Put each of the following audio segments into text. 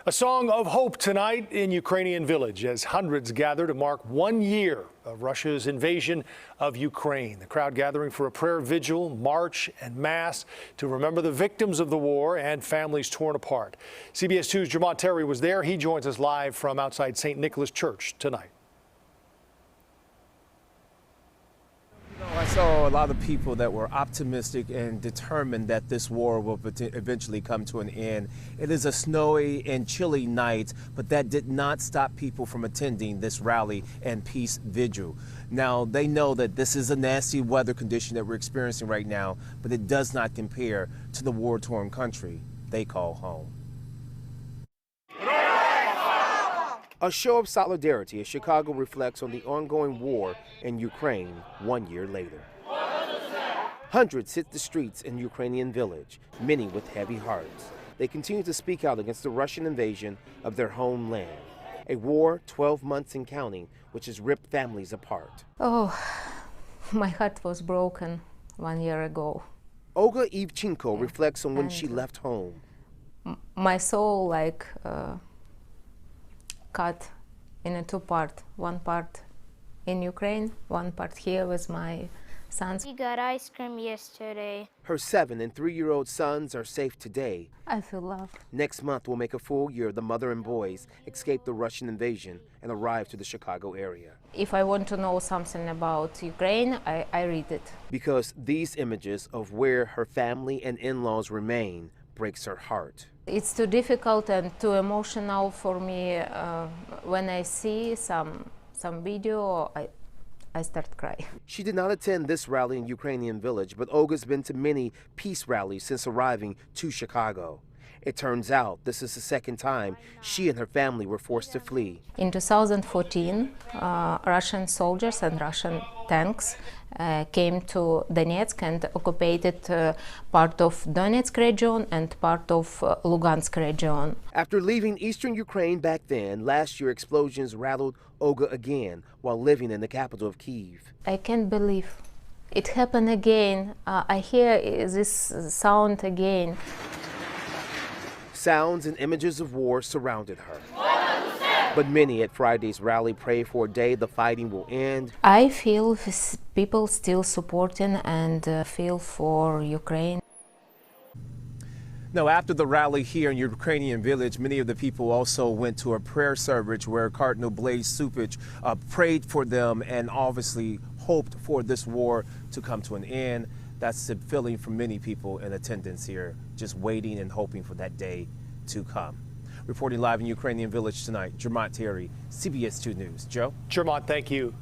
A song of hope tonight in Ukrainian village as hundreds gather to mark 1 year of Russia's invasion of Ukraine. The crowd gathering for a prayer vigil, march, and mass to remember the victims of the war and families torn apart. CBS 2's Jermont Terry was there. He joins us live from outside St. Nicholas Church tonight. I saw a lot of people that were optimistic and determined that this war will eventually come to an end. It is a snowy and chilly night, but that did not stop people from attending this rally and peace vigil. Now, they know that this is a nasty weather condition that we're experiencing right now, but it does not compare to the war-torn country they call home. A show of solidarity as Chicago reflects on the ongoing war in Ukraine 1 year later. Hundreds hit the streets in Ukrainian village, many with heavy hearts. They continue to speak out against the Russian invasion of their homeland, a war 12 months and counting, which has ripped families apart. Oh, my heart was broken 1 year ago. Olga Ivchenko reflects on when she left home. My soul cut in a two part. One part in Ukraine, one part here with my sons. We got ice cream yesterday. Her 7- and 3-year-old sons are safe today. I feel loved. Next month will make a full year the mother and boys escaped the Russian invasion and arrived to the Chicago area. If I want to know something about Ukraine, I read it. Because these images of where her family and in-laws remain breaks her heart. It's too difficult and too emotional for me. When I see some video, I start crying. She did not attend this rally in Ukrainian village, but Olga's been to many peace rallies since arriving to Chicago. It turns out this is the second time she and her family were forced to flee. In 2014, Russian soldiers and Russian tanks came to Donetsk and occupied part of Donetsk region and part of Lugansk region. After leaving eastern Ukraine back then, last year explosions rattled Olga again while living in the capital of Kyiv. I can't believe it happened again. I hear this sound again. Sounds and images of war surrounded her. But many at Friday's rally pray for a day the fighting will end. I feel people still supporting and feel for Ukraine. Now, after the rally here in Ukrainian village, many of the people also went to a prayer service where Cardinal Blaise Cupich prayed for them and obviously hoped for this war to come to an end. That's the feeling for many people in attendance here, just waiting and hoping for that day to come. Reporting live in Ukrainian village tonight, Jermont Terry, CBS 2 News. Joe? Jermont, thank you.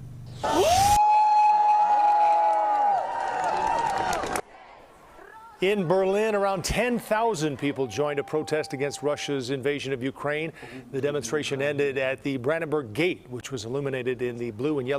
In Berlin, around 10,000 people joined a protest against Russia's invasion of Ukraine. The demonstration ended at the Brandenburg Gate, which was illuminated in the blue and yellow.